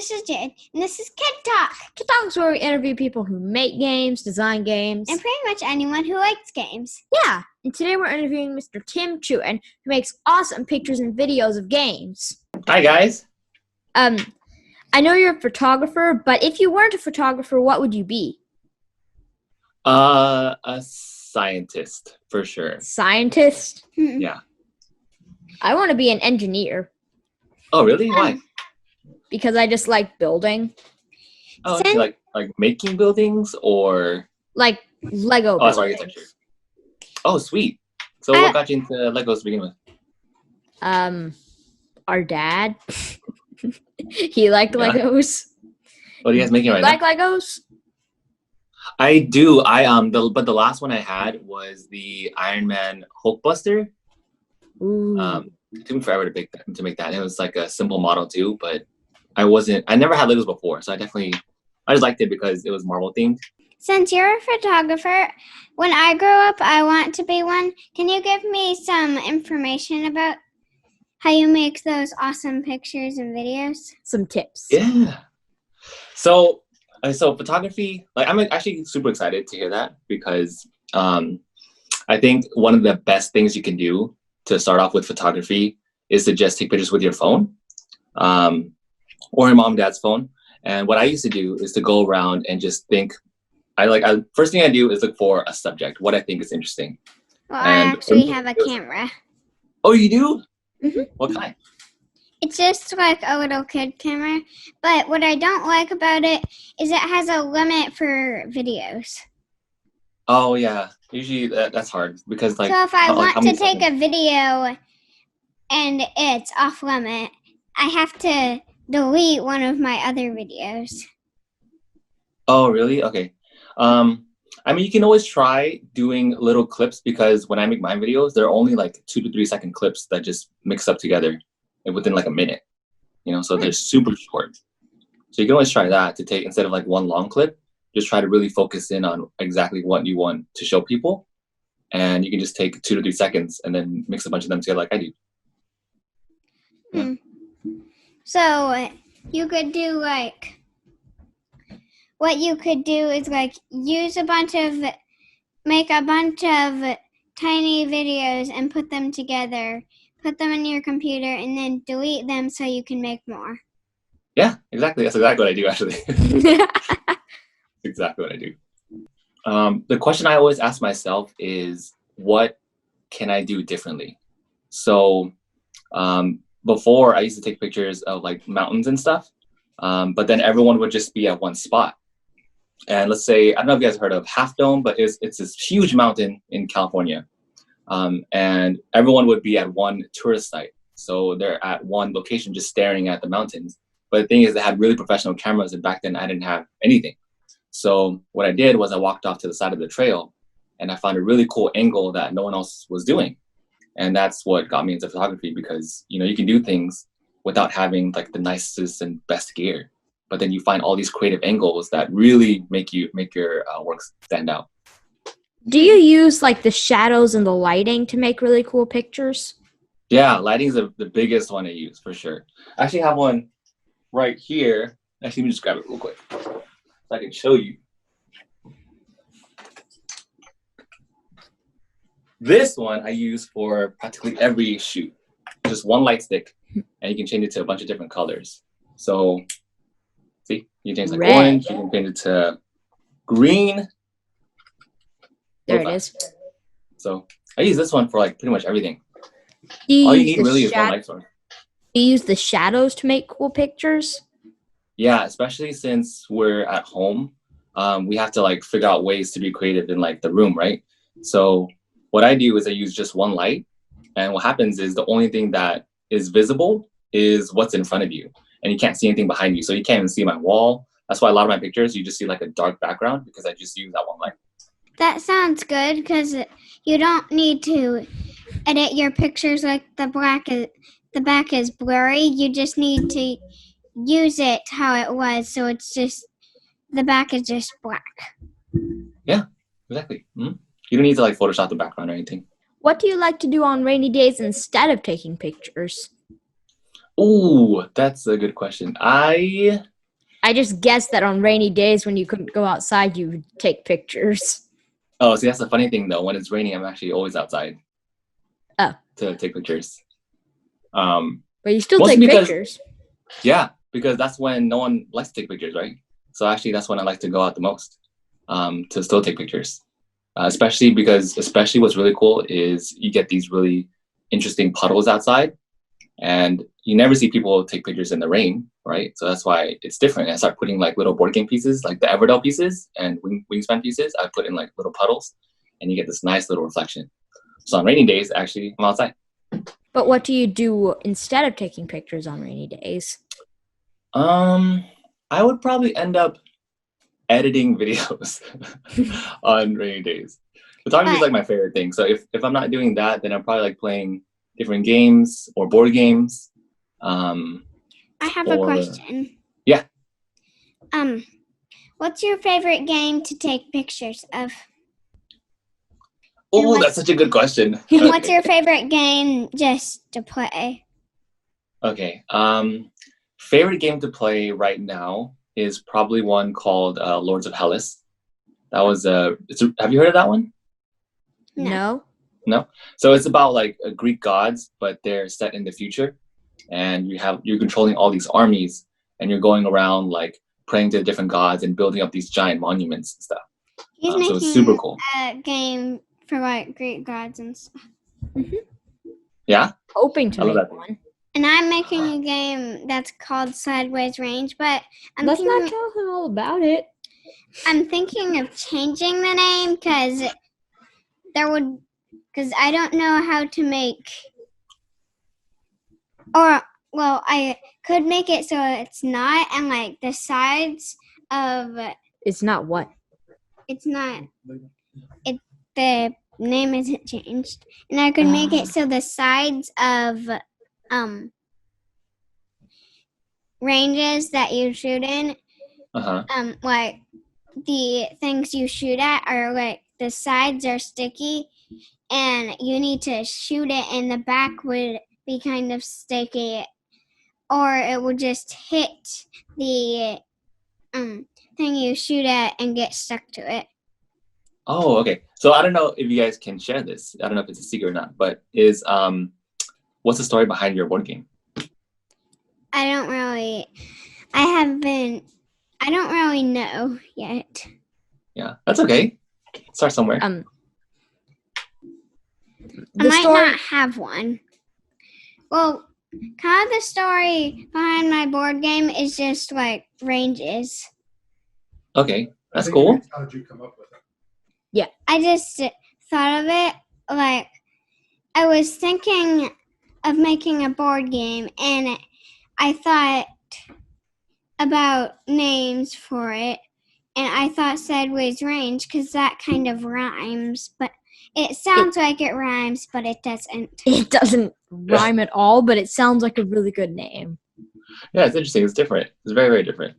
this is Jade, and this is Kidtalk. Kidtalk is where we interview people who make games, design games, And pretty much anyone who likes games. Yeah, and today we're interviewing Mr. Tim Choen, who makes awesome pictures and videos of games. Hi, guys. I know you're a photographer, but if you weren't a photographer, what would you be? A scientist, for sure. Scientist? Yeah. I want to be an engineer. Oh, really? Why? Because I just like building. Oh, do you like making buildings or like Lego buildings. Sorry, architecture. Oh, sweet. So what got you into Legos to begin with? Our dad. He liked Legos. What are you guys making right now? Like Legos? I do. But the last one I had was the Iron Man Hulkbuster. Ooh. It took me forever to make that. It was like a simple model too, but I never had Legos before, so I just liked it because it was Marvel themed. Since you're a photographer, when I grow up, I want to be one. Can you give me some information about how you make those awesome pictures and videos? Some tips. Yeah. So photography, I'm actually super excited to hear that because I think one of the best things you can do to start off with photography is to just take pictures with your phone or your mom and dad's phone. And what I used to do is to go around and just think. First thing I do is look for a subject, what I think is interesting. Well, I actually have a camera. Oh, you do? Mm-hmm. What kind? It's just like a little kid camera, but what I don't like about it is it has a limit for videos. Oh yeah, usually that's hard because So if I want to take a video and it's off limit, I have to delete one of my other videos. Oh really? Okay. I mean, you can always try doing little clips because when I make my videos, they're only like 2 to 3 second clips that just mix up together within like a minute, so they're super short. So you can always try that to take, instead of like one long clip, just try to really focus in on exactly what you want to show people. And you can just take 2 to 3 seconds and then mix a bunch of them together like I do. Yeah. So you could do what you could do is make a bunch of tiny videos and put them together, put them in your computer, and then delete them so you can make more. Yeah, exactly. That's exactly what I do, actually. Exactly what I do. The question I always ask myself is, what can I do differently? So before, I used to take pictures of like mountains and stuff, but then everyone would just be at one spot. And let's say, I don't know if you guys heard of Half Dome, but it's this huge mountain in California. And everyone would be at one tourist site. So they're at one location just staring at the mountains. But the thing is, they had really professional cameras, and back then I didn't have anything. So what I did was I walked off to the side of the trail and I found a really cool angle that no one else was doing. And that's what got me into photography because, you can do things without having like the nicest and best gear. But then you find all these creative angles that really make your work stand out. Do you use like the shadows and the lighting to make really cool pictures? Yeah, lighting is the biggest one I use for sure. I actually have one right here. Actually, let me just grab it real quick so I can show you. This one I use for practically every shoot. Just one light stick, and you can change it to a bunch of different colors. So, see, you can change like orange, you can change it to green. There it is. So I use this one for like pretty much everything. All you need really is one light source. Do you use the shadows to make cool pictures? Yeah, especially since we're at home, we have to like figure out ways to be creative in like the room, right? So what I do is I use just one light, and what happens is the only thing that is visible is what's in front of you, and you can't see anything behind you. So you can't even see my wall. That's why a lot of my pictures, you just see like a dark background because I just use that one light. That sounds good because you don't need to edit your pictures like the back is blurry. You just need to use it how it was, so it's just the back is just black. Yeah, exactly. Mm-hmm. You don't need to like Photoshop the background or anything. What do you like to do on rainy days instead of taking pictures? Ooh, that's a good question. I I just guessed that on rainy days when you couldn't go outside, you would take pictures. Oh, see, that's the funny thing though. When it's raining, I'm actually always outside. Oh. To take pictures. But you still mostly take because- pictures. Yeah, because that's when no one likes to take pictures, right? So actually, that's when I like to go out the most, to still take pictures. Especially what's really cool is you get these really interesting puddles outside, and you never see people take pictures in the rain, right? So that's why it's different. I start putting like little board game pieces, like the Everdell pieces and Wingspan pieces. I put in like little puddles, and you get this nice little reflection. So on rainy days, actually, I'm outside. But what do you do instead of taking pictures on rainy days? I would probably end up editing videos on rainy days. Photography is like my favorite thing. So if I'm not doing that, then I'm probably like playing different games or board games. I have a question. Yeah. What's your favorite game to take pictures of? Oh, that's such a good question. What's your favorite game just to play? Okay. Favorite game to play right now is probably one called Lords of Hellas. That was have you heard of that one? No. No. So it's about like Greek gods, but they're set in the future, and you're controlling all these armies, and you're going around like praying to different gods and building up these giant monuments and stuff. He's So it's super cool. a game for like Greek gods and stuff. Yeah. Hoping to I love make that. one. And I'm making a game that's called Sideways Range, but Let's not tell him all about it. I'm thinking of changing the name because I don't know how to make, I could make it so it's not, and like the sides of It's not what? it's not, the name isn't changed, and I could make it so the sides of ranges that you shoot in, like the things you shoot at are like the sides are sticky, and you need to shoot it, and the back would be kind of sticky, or it would just hit the thing you shoot at and get stuck to it. Oh, okay. So I don't know if you guys can share this. I don't know if it's a secret or not, but what's the story behind your board game? I don't really know yet. Yeah, that's okay. Start somewhere. I might not have one. Well, kind of the story behind my board game is just like ranges. Okay, that's cool. How did you come up with it? Yeah. I just thought of it like I was thinking of making a board game, and I thought about names for it, and I thought Sideways Range because that kind of rhymes, but it sounds like it rhymes, but it doesn't. It doesn't rhyme at all, but it sounds like a really good name. Yeah, it's interesting. It's different. It's very, very different.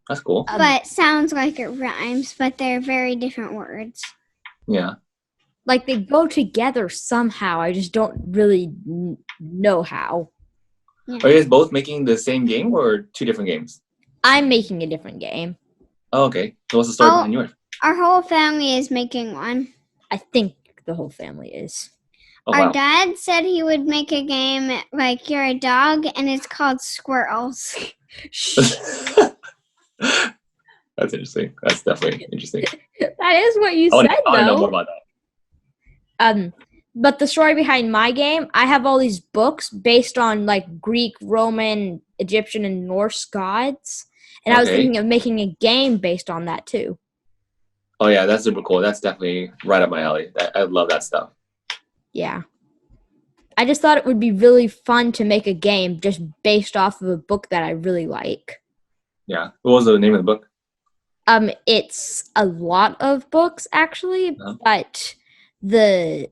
That's cool. But it sounds like it rhymes, but they're very different words. Yeah. Like they go together somehow. I just don't really know how. Yeah. Are you guys both making the same game or two different games? I'm making a different game. Oh, okay. So what's the story behind yours? Our whole family is making one. I think the whole family is. Oh, Our wow. dad said he would make a game like you're a dog, and it's called Squirrels. That's interesting. That's definitely interesting. That is what you I want said, to know more though. about that. But the story behind my game, I have all these books based on like Greek, Roman, Egyptian, and Norse gods. And I was thinking of making a game based on that too. Oh, yeah, that's super cool. That's definitely right up my alley. I love that stuff. Yeah. I just thought it would be really fun to make a game just based off of a book that I really like. Yeah. What was the name of the book? It's a lot of books actually, but the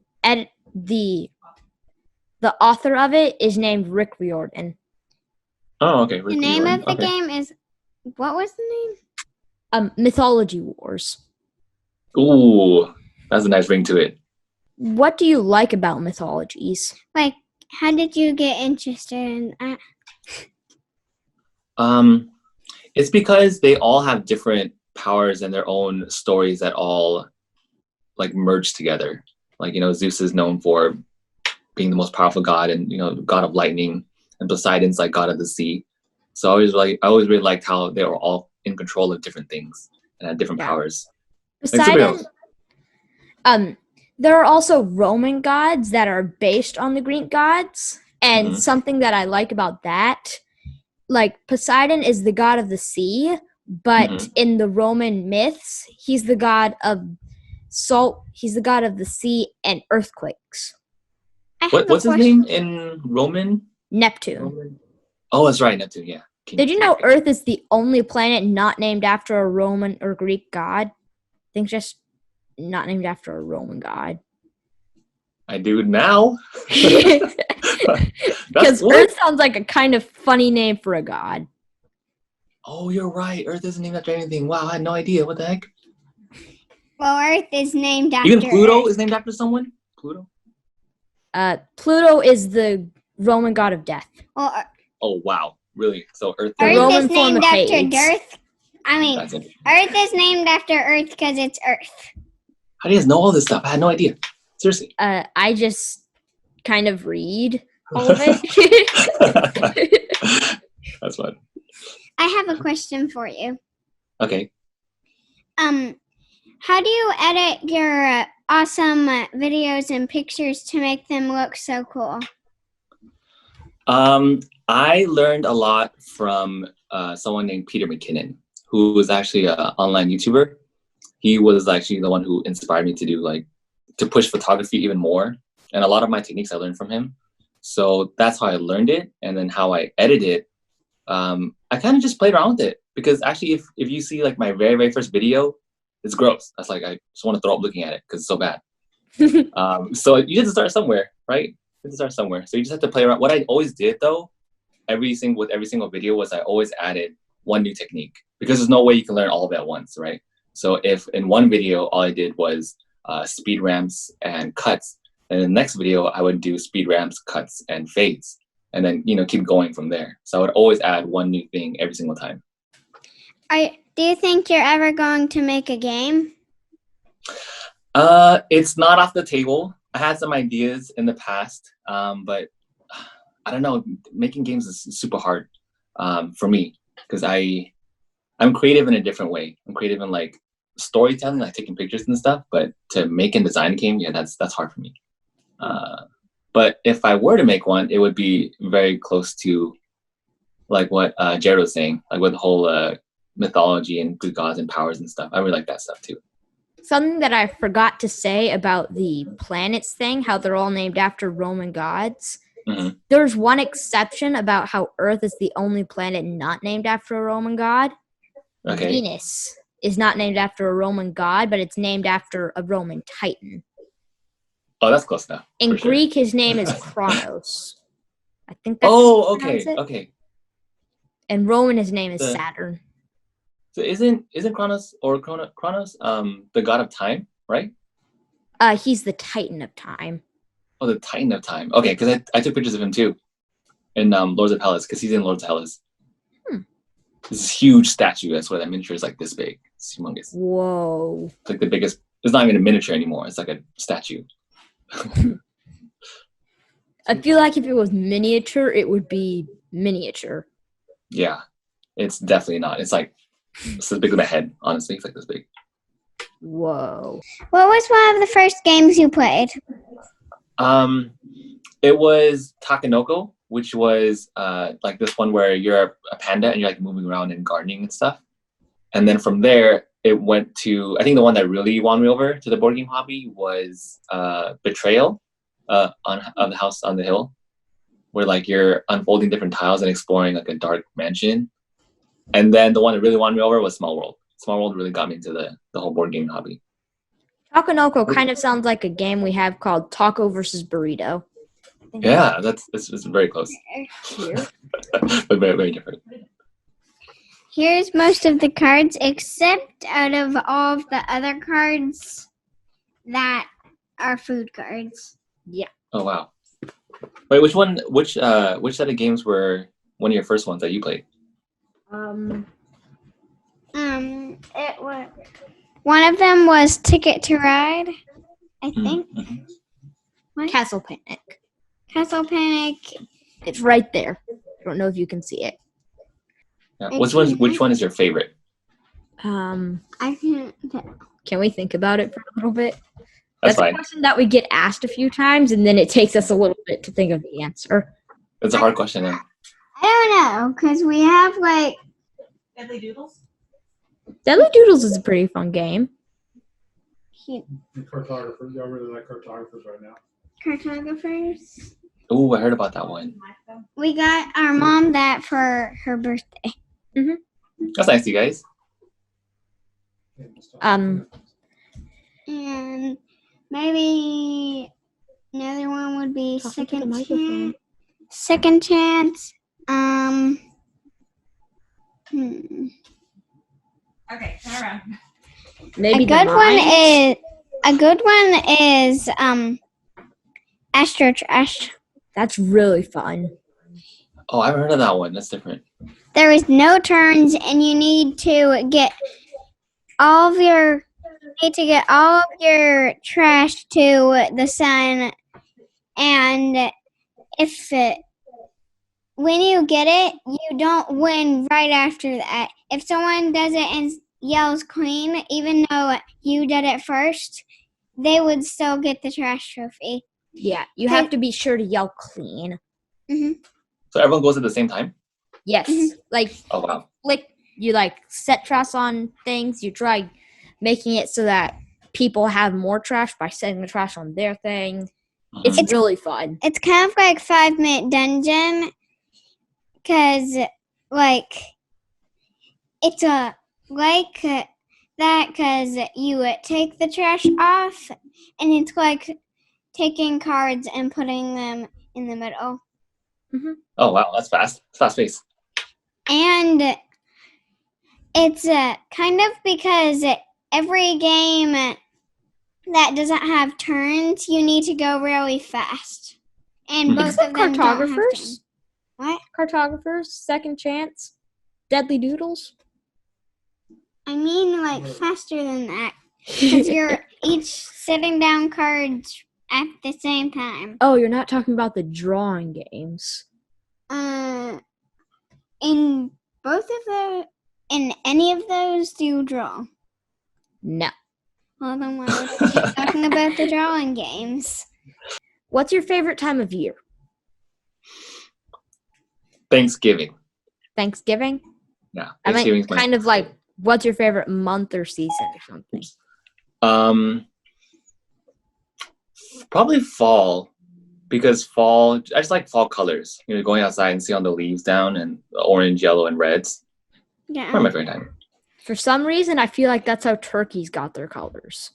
author of it is named Rick Riordan. Oh, okay. The name of the game is, what was the name? Mythology Wars. Ooh, that's a nice ring to it. What do you like about mythologies? Like, how did you get interested in that? It's because they all have different powers and their own stories that all like merge together. Like, Zeus is known for being the most powerful god and, god of lightning, and Poseidon's like god of the sea. So I always really liked how they were all in control of different things and had different powers. Poseidon, there are also Roman gods that are based on the Greek gods. And something that I like about that, like Poseidon is the god of the sea, but in the Roman myths, he's the god of salt. He's the god of the sea and earthquakes. What's his name in Roman? Neptune. Oh, that's right, Neptune. Yeah. Did you know Earth is the only planet not named after a Roman or Greek god? I think just not named after a Roman god. I do now. Because Earth sounds like a kind of funny name for a god. Oh, you're right. Earth isn't named after anything. Wow, I had no idea. What the heck? Well, Earth is named after. Even Pluto Earth. is named after someone? Pluto? Pluto is the Roman god of death. Well, oh, wow. Really? So Earth Roman is named after Earth. Earth is named after Earth because it's Earth. How do you guys know all this stuff? I had no idea. Seriously. I just kind of read all of it. That's fun. I have a question for you. Okay. How do you edit your awesome videos and pictures to make them look so cool? I learned a lot from someone named Peter McKinnon, who was actually an online YouTuber. He was actually the one who inspired me to push photography even more. And a lot of my techniques I learned from him. So that's how I learned it. And then how I edit it, I kind of just played around with it. Because actually, if you see like my very, very first video, it's gross. That's like, I just want to throw up looking at it because it's so bad. So you have to start somewhere, right? You have to start somewhere. So you just have to play around. What I always did though, with every single video was I always added one new technique, because there's no way you can learn all of it at once, right? So if in one video, all I did was speed ramps and cuts, and in the next video, I would do speed ramps, cuts, and fades, and then, keep going from there. So I would always add one new thing every single time. Do you think you're ever going to make a game? It's not off the table. I had some ideas in the past, but I don't know. Making games is super hard for me, because I'm creative in a different way. I'm creative in like storytelling, like taking pictures and stuff. But to make and design a game, yeah, that's hard for me. But if I were to make one, it would be very close to like what Jared was saying, like with the whole mythology and Greek gods and powers and stuff. I really like that stuff too. Something that I forgot to say about the planets thing, how they're all named after Roman gods. There's one exception about how Earth is the only planet not named after a Roman god. Okay. Venus is not named after a Roman god, but it's named after a Roman titan. Oh, that's close enough. In Greek, his name is Kronos. I think that's okay. And Roman, his name is Saturn. So isn't Kronos the god of time, right? He's the Titan of time. Oh, the Titan of time. Okay, because I took pictures of him too in Lords of Hellas, because he's in Lords of Hellas. This is huge statue. That's why that miniature is like this big. It's humongous. Whoa. It's like the biggest. It's not even a miniature anymore. It's like a statue. I feel like if it was miniature, it would be miniature. Yeah, it's definitely not. It's like it's as big as my head. Honestly, it's like this big. Whoa. What was one of the first games you played? It was Takenoko, which was like this one where you're a panda and you're like moving around and gardening and stuff. And then from there, it went to, I think the one that really won me over to the board game hobby was Betrayal of the House on the Hill, where like you're unfolding different tiles and exploring like a dark mansion. And then the one that really won me over was Small World. Small World really got me into the whole board game hobby. Takenoko kind of sounds like a game we have called Taco versus Burrito. Yeah, it's very close. But very, very different. Here's most of the cards, except out of all of the other cards that are food cards. Yeah. Oh wow. Wait, which set of games were one of your first ones that you played? One of them was Ticket to Ride, I think. Mm-hmm. What? Castle Panic. Castle Panic. It's right there. I don't know if you can see it. Yeah. Which one is your favorite? I can't. Can we think about it for a little bit? That's a fine. question that we get asked a few times, and then it takes us a little bit to think of the answer. It's a hard question. Yeah. I don't know, because we have like Deadly Doodles? Deadly Doodles is a pretty fun game. Cartographers. Y'all really like cartographers right now. cartographers. Oh, I heard about that one. We got our mom that for her birthday. That's nice, you guys. And maybe another one would be Talk into the Second Chance. microphone. Second Chance. Okay, turn around. Maybe A good one is Astro Trash. That's really fun. Oh, I haven't heard of that one. That's different. There is no turns, and you need to get all of your trash to the sun. And when you get it, you don't win right after that. If someone does it and yells clean, even though you did it first, they would still get the trash trophy. Yeah, you have to be sure to yell clean. So everyone goes at the same time? Yes, Oh, wow. You set trash on things. You try making it so that people have more trash by setting the trash on their thing. Mhm. It's really fun. It's kind of like 5-minute dungeon, because it's that because you take the trash off, and it's like taking cards and putting them in the middle. Oh, wow. That's fast. It's fast paced. And it's kind of because every game that doesn't have turns, you need to go really fast. And both of them don't have Cartographers? turns. What? Cartographers, Second Chance, Deadly Doodles. I mean, faster than that. Because you're each sitting down cards at the same time. Oh, you're not talking about the drawing games. In both of those, in any of those, do you draw? No. Well, then why would I keep talking about the drawing games? What's your favorite time of year? Thanksgiving. Thanksgiving? Yeah. I mean, Thanksgiving's kind of what's your favorite month or season or something? Probably fall, because fall, I just like fall colors. Going outside and seeing all the leaves down and the orange, yellow, and reds. Yeah. Probably my favorite time. For some reason, I feel like that's how turkeys got their colors.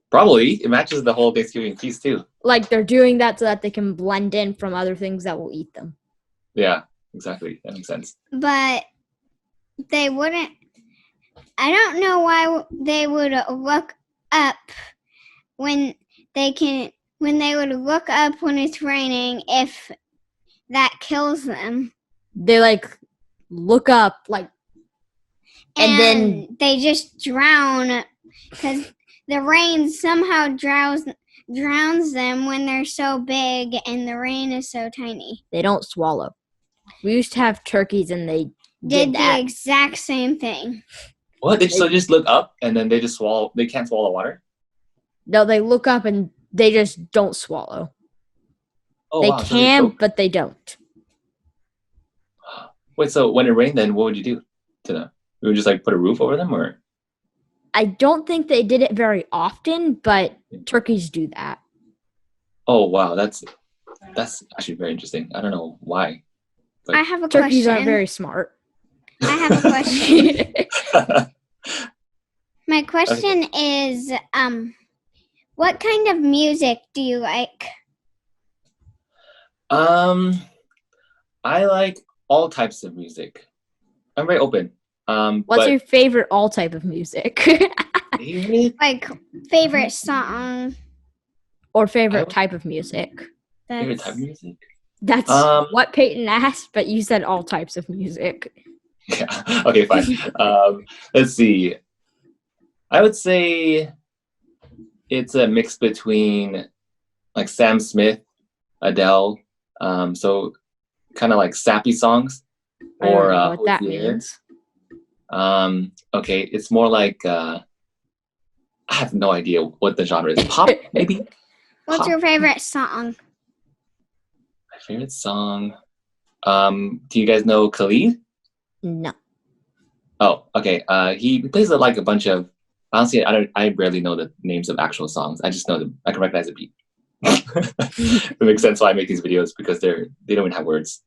Probably. It matches the whole Thanksgiving feast, too. They're doing that so that they can blend in from other things that will eat them. Yeah, exactly. That makes sense. But they wouldn't. I don't know why they would look up when they would look up when it's raining if that kills them. They look up and then they just drown because the rain somehow drowns them when they're so big and the rain is so tiny. they don't swallow. We used to have turkeys and they Did that. the exact same thing. What? They just look up and then they just swallow. They can't swallow water? No, they look up and they just don't swallow. Oh, They wow. So can, choke? but they don't. Wait, so when it rained, then what would you do to them? You would just put a roof over them, or? I don't think they did it very often, but turkeys do that. Oh, wow. That's actually very interesting. I don't know why. But I have a Turkeys question. aren't very smart. I have a question. My question is, what kind of music do you like? I like all types of music. I'm very open. What's your favorite all type of music? favorite? Favorite song? Or favorite type of music? Favorite type of music? That's what Peyton asked, but you said all types of music. Yeah. Okay, fine. Let's see. I would say it's a mix between like Sam Smith, Adele, so kind of like sappy songs, I don't or know what that Hozier. means. Okay, it's more like I have no idea what the genre is. Pop, maybe. What's Pop. your favorite song? My favorite song. Do you guys know Khalid? No. Oh, okay. He plays like a bunch of. Honestly, I barely know the names of actual songs. I just know them. I can recognize the beat. It makes sense why I make these videos because they don't even have words.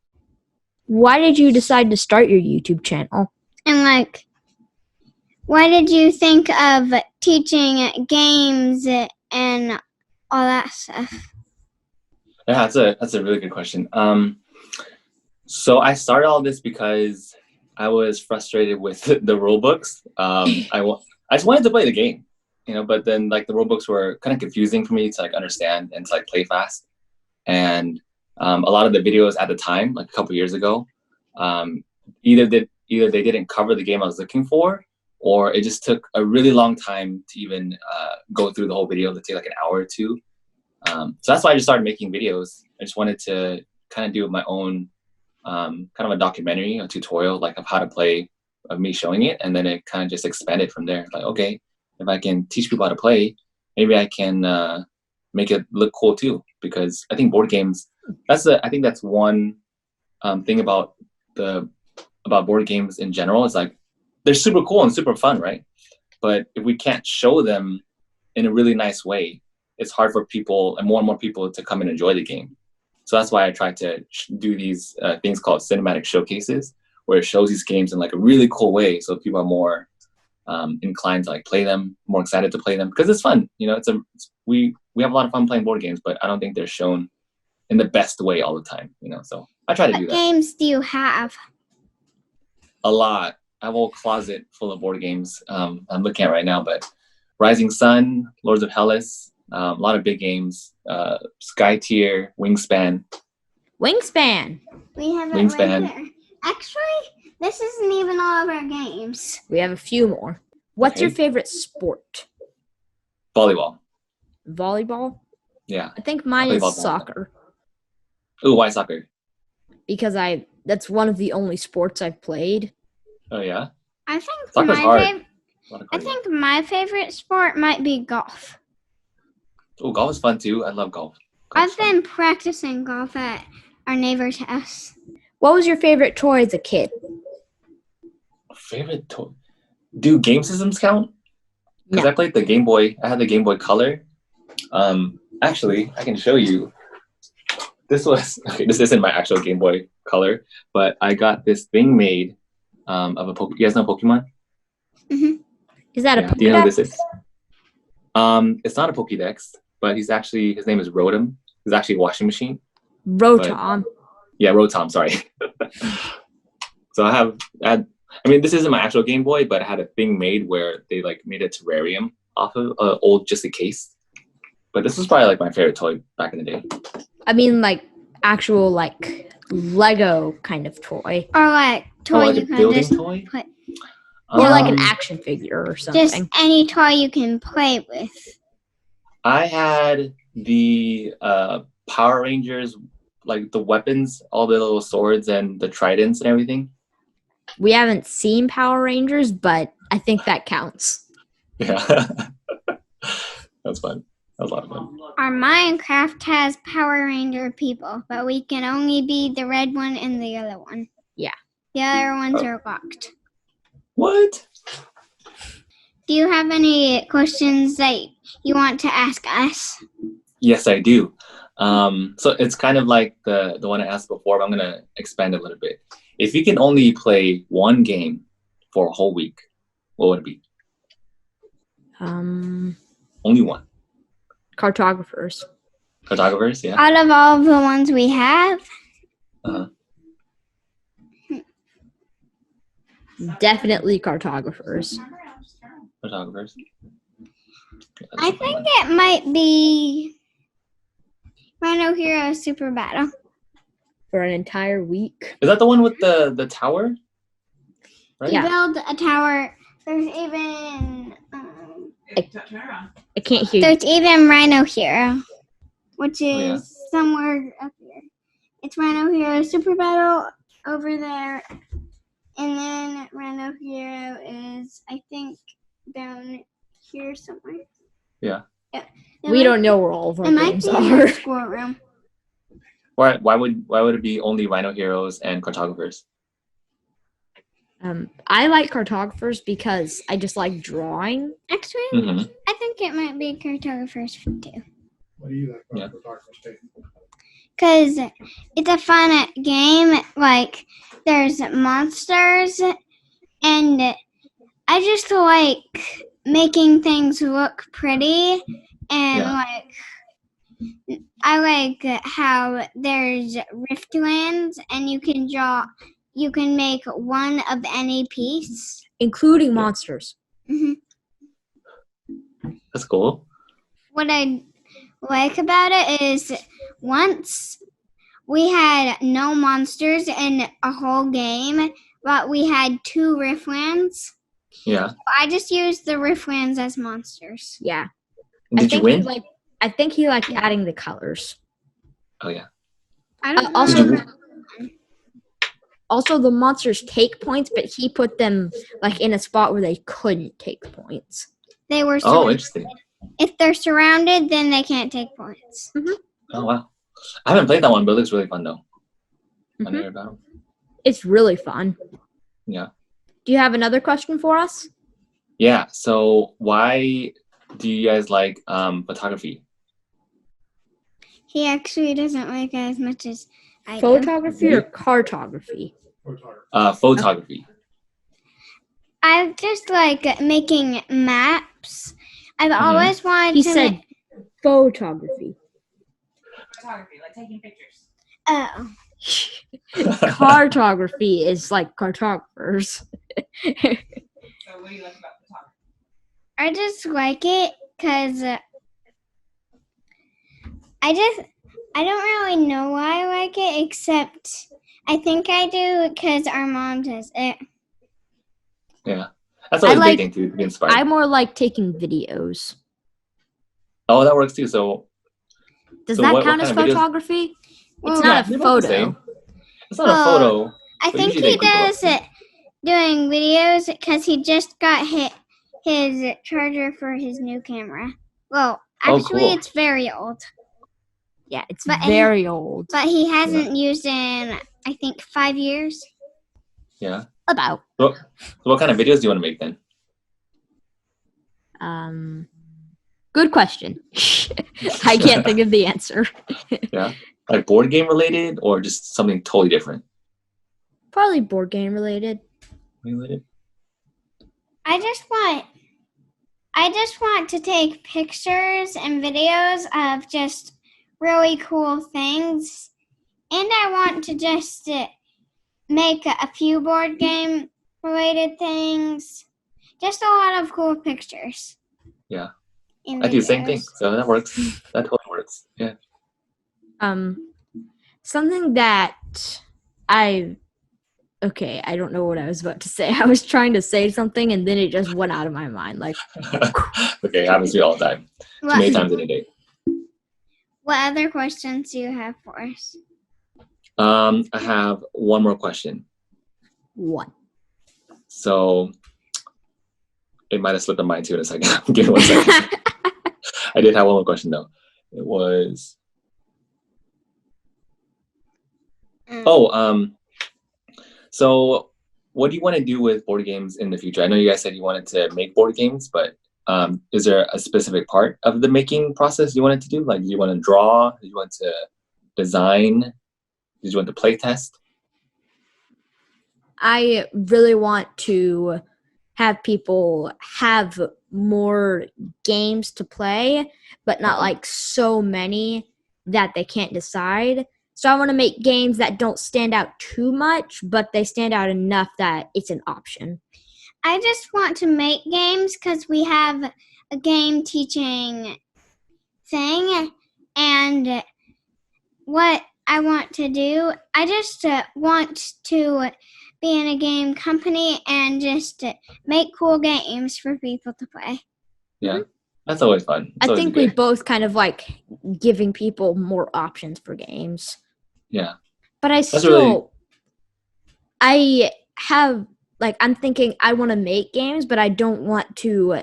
Why did you decide to start your YouTube channel? And like, why did you think of teaching games and all that stuff? Yeah, that's a really good question. So I started all this because I was frustrated with the rule books. I just wanted to play the game, but then like the rule books were kind of confusing for me to like understand and to like play fast. And a lot of the videos at the time, like a couple years ago, either they didn't cover the game I was looking for, or it just took a really long time to even go through the whole video. It'd take like an hour or two. So that's why I just started making videos. I just wanted to kind of do my own kind of a documentary, a tutorial like of how to play, of me showing it, and then it kind of just expanded from there. Like, okay, if I can teach people how to play, maybe I can make it look cool too. Because I think board games, I think that's one thing about board games in general. Is like they're super cool and super fun, right? But if we can't show them in a really nice way, it's hard for people and more people to come and enjoy the game. So that's why I try to do these things called cinematic showcases, where it shows these games in like a really cool way, so people are more inclined to like play them, more excited to play them because it's fun. We have a lot of fun playing board games, but I don't think they're shown in the best way all the time. So I try to do What that. games do you have? A lot. I have a whole closet full of board games. I'm looking at right now, but Rising Sun, Lords of Hellas. A lot of big games, Sky Tier, Wingspan. Wingspan. We have it Wingspan. right there. Actually, this isn't even all of our games. We have a few more. What's Okay. your favorite sport? Volleyball. Volleyball? Yeah. I think mine play is volleyball. soccer Ooh, why soccer? because that's one of the only sports I've played. Oh yeah. I think Soccer's my hard. favorite. I think my favorite sport might be golf. Oh, golf is fun too. I love golf. I've been practicing golf at our neighbor's house. What was your favorite toy as a kid? Favorite toy? Do game systems count? Because No. I played the Game Boy. I had the Game Boy Color. Actually, I can show you. This isn't my actual Game Boy Color, but I got this thing made of a Pokemon. You guys know Pokemon? Is that a Yeah. Do you know what this Pokédex? is? It's not a Pokédex, but his name is Rotom. He's actually a washing machine. Rotom. Yeah, Rotom, sorry. So this isn't my actual Game Boy, but I had a thing made where they like made a terrarium off of old just a case. But this was probably like my favorite toy back in the day. I mean, like actual like Lego kind of toy, Or like toy like you a can building just toy? put. or like an Um, action figure or something. Just any toy you can play with. I had the Power Rangers, like the weapons, all the little swords and the tridents and everything. We haven't seen Power Rangers, but I think that counts. Yeah. That's fun. That was a lot of fun. Our Minecraft has Power Ranger people, but we can only be the red one and the yellow one. Yeah. The other ones are locked. What? Do you have any questions that you want to ask us? Yes, I do. So it's kind of like the one I asked before, but I'm going to expand a little bit. If you can only play one game for a whole week, what would it be? Only one. Cartographers. Cartographers, yeah. Out of all of the ones we have, Uh-huh. Definitely cartographers. Cartographers. I think it might be Rhino Hero Super Battle. For an entire week. Is that the one with the tower? Right? You Yeah. build a tower. There's even Okay, turn around. I can't hear you. There's even Rhino Hero, which is yeah. somewhere up here. It's Rhino Hero Super Battle over there. And then Rhino Hero is, I think, down here somewhere. Yeah. Yeah. We don't know where all of our It might games be in are. the schoolroom. Why would it be only Rhino Heroes and Cartographers? I like cartographers because I just like drawing. Actually, Mm-hmm. I think it might be cartographers too. What do you think Yeah. about photographers, Peyton? Because it's a fun game. Like, there's monsters, and I just like making things look pretty, and Yeah. I like how there's Riftlands, and you can make one of any piece. Including monsters. hmm That's cool. What I like about it is once we had no monsters in a whole game, but we had 2 Riftlands. Yeah. I just used the Riftlands as monsters. Yeah. Did you win? I think he liked adding the colors. Oh yeah. I don't Also, know. Also, the monsters take points, but he put them like in a spot where they couldn't take points. They were Oh, surrounded. interesting. If they're surrounded, then they can't take points. Oh wow. I haven't played that one, but it looks really fun though. Fun to Mhm. hear about. It's really fun. Yeah. Do you have another question for us? Yeah. So why do you guys like photography? He actually doesn't like it as much as I do. Photography or cartography? Photographer. Photography. I just like making maps. I've Mhm. always wanted He to said photography. Photography, like taking pictures. Oh. Cartography is like cartographers. So what do you like about photography? I just like it because I don't really know why I like it, except I think I do because our mom does it. Yeah. That's always a like- big thing to be inspired. I more like taking videos. Oh, that works too. So Does So that what count as kind of videos- photography? Well, It's Yeah, not they a both the photo. same. It's not Well, a photo. I But think usually he they group it up. does it doing videos because he just got his charger for his new camera. Well, Oh, actually, cool. it's very old, Yeah, it's But- very old. but he hasn't used in, I think, 5 years. Yeah. About. So what kind of videos do you want to make then? Good question. I can't think of the answer. Like board game related or just something totally different? Probably board game related. Related? I just want to take pictures and videos of just really cool things, and I want to just make a few board game related things. Just a lot of cool pictures. Yeah. and I do the same thing. videos. So that works. That totally works. Yeah. Something that I don't know what I was about to say. I was trying to say something and then it just went out of my mind. Like, Okay, it happens to me all the time. Too many times in a day. What other questions do you have for us? I have one more question. one. So it might have slipped my mind too in a second. Give me 1 second. I did have one more question though. It was so what do you want to do with board games in the future? I know you guys said you wanted to make board games, but is there a specific part of the making process you wanted to do? Like, do you want to draw? Do you want to design? Did you want to play test? I really want to have people have more games to play, but not like so many that they can't decide. So I want to make games that don't stand out too much, but they stand out enough that it's an option. I just want to make games because we have a game teaching thing, and what I want to do, I just want to be in a game company and just make cool games for people to play. Yeah, that's always fun. It's I always think we good. both kind of like giving people more options for games. Yeah, But I that's really I have, like, I'm thinking I want to make games, but I don't want to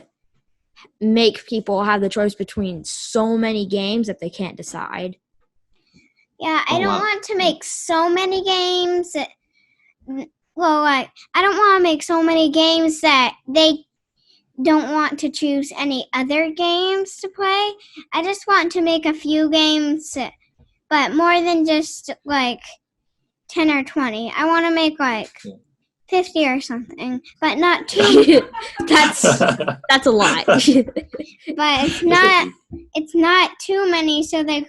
make people have the choice between so many games that they can't decide. Yeah, I Oh, don't wow. want to make so many games. Well, like, I don't want to make so many games that they don't want to choose any other games to play. I just want to make a few games, but more than just like 10 or 20. I want to make like 50 or something, but not too. That's a lot. But it's not too many, so they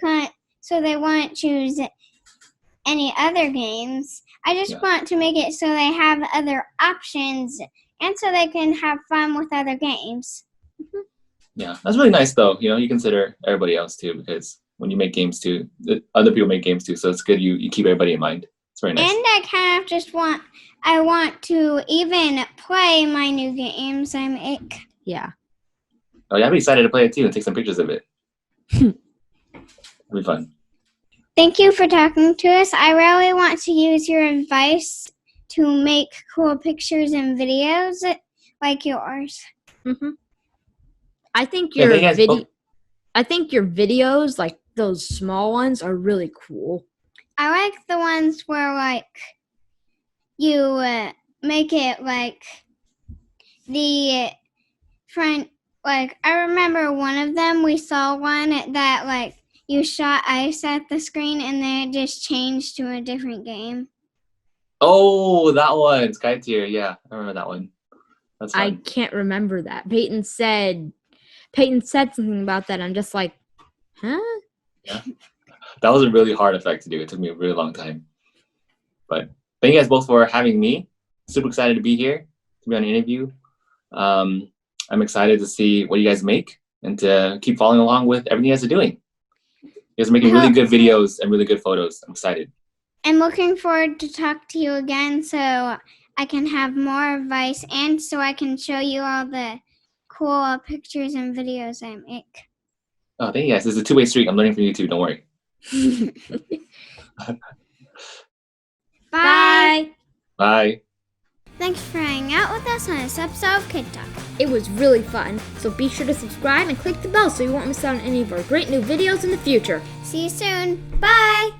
won't choose any other games. I just want to make it so they have other options and so they can have fun with other games. Yeah, that's really nice though. You consider everybody else too, because when you make games too, other people make games too. So it's good you keep everybody in mind. It's very nice. And I kind of just want to even play my new games I make. Yeah. Oh yeah, I'd be excited to play it too and take some pictures of it. It'll be fun. Thank you for talking to us. I really want to use your advice to make cool pictures and videos like yours. Mm-hmm. I think Yeah, your thank you guys. I think your videos, like those small ones, are really cool. I like the ones where like you make it like the front. Like I remember one of them. We saw one that like you shot ice at the screen and then it just changed to a different game. Oh, that one, Sky Tier. Yeah, I remember that one. That's fun. I can't remember that. Peyton said something about that. I'm just like, huh? Yeah, that was a really hard effect to do. It took me a really long time. But thank you guys both for having me. Super excited to be here, to be on an interview. I'm excited to see what you guys make and to keep following along with everything you guys are doing. You guys are making really good videos and really good photos. I'm excited. I'm looking forward to talk to you again so I can have more advice and so I can show you all the cool pictures and videos I make. Oh, thank you guys. It's a two-way street. I'm learning from you too. Don't worry. Bye. Bye. Thanks for hanging out with us on this episode of Kidtalk. It was really fun, so be sure to subscribe and click the bell so you won't miss out on any of our great new videos in the future. See you soon. Bye.